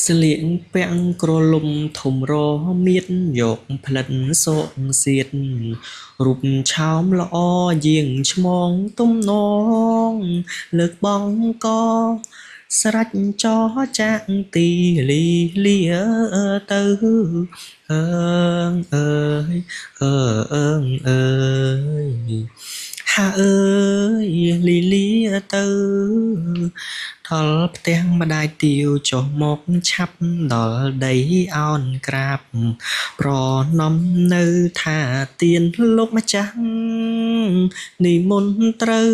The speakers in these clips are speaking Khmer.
ស្លៀកពាក់ក្រលុំធំរមៀតយកផ្លិតសកសៀតរូបឆោមល្អយាងឆ្មងទំនងលើកបងកស្រាច់ចោចាក់ទីលីលីទៅអើងអើយអើអើងអើយហាអើយលីលីទៅដល់ផ្ទះម្ដាយទាវចុះមកឆាប់ដល់ដីអោនក្រាបប្រណំនៅថាទៀនលោកម្ចាស់និមន្តត្រូវ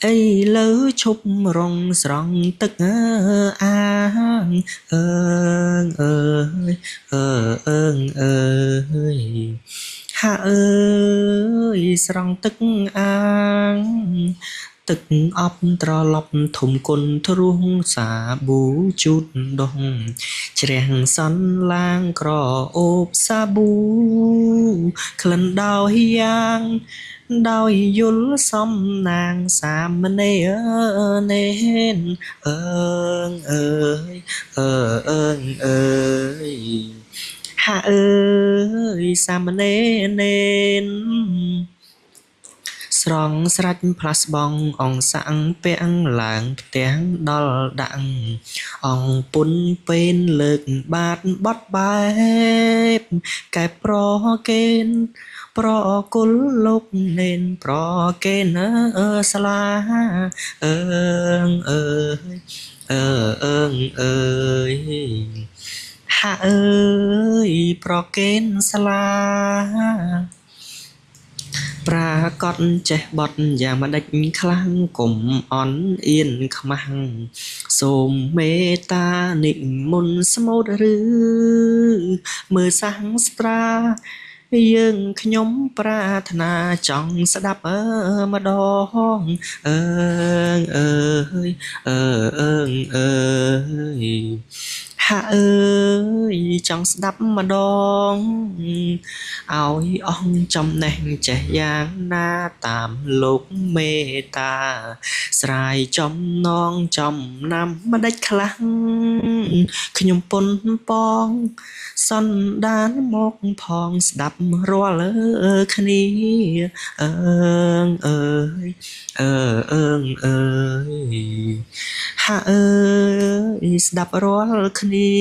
អីលើឈប់រងស្រង់ទឹកអាងអើងអើយអើអើងអើយហាអើយស្រង់ទឹកអាងទឹកអប់ត្រឡប់ធំគុណទ្រង់សាប៊ូជូតដងជ្រះសន្លាងក្រអូបសាប៊ូក្លិនដោយយ៉ាងដោយយល់សំណាងសាមណេរនេនអើងអើយអើអើងអើយហាអើយសាមណេរនេនស្រង់ស្រាច់ផ្លាស់ស្បង់អង្គសាំងពាក់ឡើងផ្ទះដល់ដាក់អង្គពុនពេលលើកបាតបត់បែបកែប្រកេនប្រគុលលោកនេនប្រកេនស្លាអើងអើយអើអើងអើយហាអើយប្រកេនស្លាប្រាកដចេះបត់យ៉ាងម្ដេចខ្លាំងកុំអន់អៀនខ្មាំងសូមមេត្តានិមន្តស្មូតឬមើលសាំងស្ត្រាយើងខ្ញុំប្រាថ្នាចង់ស្ដាប់ម្ដងអើងអើយអើអើងអើយហាអើយចង់ស្ដាប់ម្ដងឲ្យអស់ចំណេះចេះយ៉ាងណាតាមលោកមេត្តាស្រាយចំណងចំណាំម្ដេចខ្លះខ្ញុំពុនប៉ងសន្តានមកផងស្ដាប់រាល់គ្នាអើងអើយអើអើងអើយហាអើយស្ដាប់រាល់គ្នា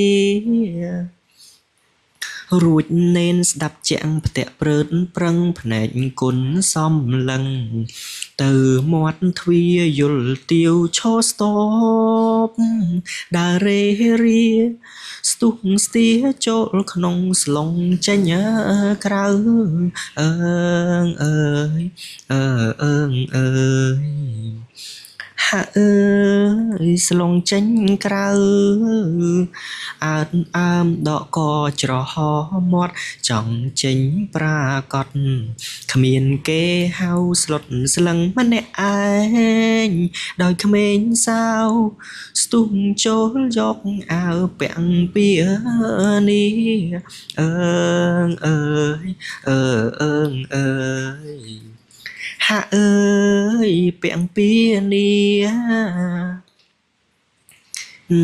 រួចនេនស្ដាប់ជាងផ្ទាក់ព្រើតប្រឹងភ្នែកគុណសំឡឹងទៅមាត់ទ្វារយល់ទាវឈរស្ទប់ដើររេរាស្ទុះស្ទាចូលក្នុងស្លុងចេញក្រៅអើងអើយអើអើងអើយហាអើយស្លងចេញក្រៅអើតអើមដកកច្រហមាត់ចង់ចេញប្រាកដគ្មានគេហៅស្លុតស្លឹងម្នាក់ឯងដោយក្មេងសាវស្ទុះចូលយកអាវពាក់ពីនេះអើងអើយអើអើងអើយហាអើយពាក់ពីនេះ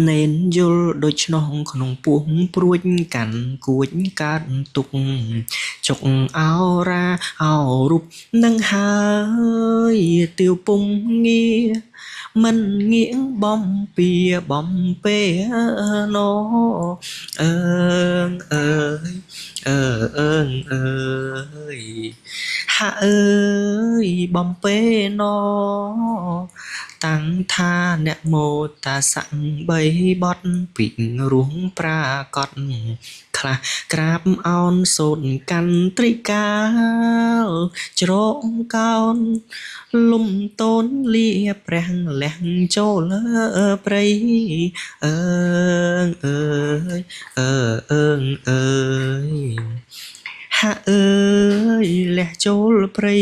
នេនយល់ដូច្នោះក្នុងពោះព្រួចកាន់គួចកាត់ទុកចុកអោរាអោរូបនឹងហើយទាវពុំងារមិនងាកបំពៀបំពេណោអើងអើយអើអើងអើយហាអើយបំពេណោតាំងថាអ្នកមោតាស័កបីបត់ពីរួងប្រាកដខ្លះក្រាបអោនសូនកាន់ត្រីកាលច្រកកោនលំតូនលាព្រះលះចូលព្រៃអើងអើយអើអើងអើយហាអើយលះចូលព្រៃ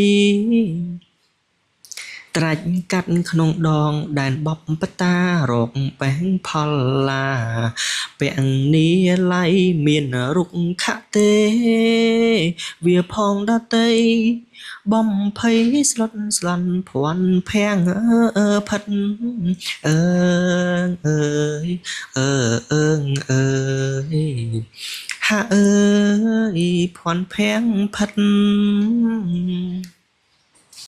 ត្រាច់កាត់ក្នុងដងដែនបបបតារកបែងផលឡាពាក់នីឡៃមានរុក្ខទេវាផងដតីបំភ័យស្លុតស្លន់ភ័ន្តភាំងផិតអើងអើយអើងអើយហាអើយភ័ន្តភាំងផិត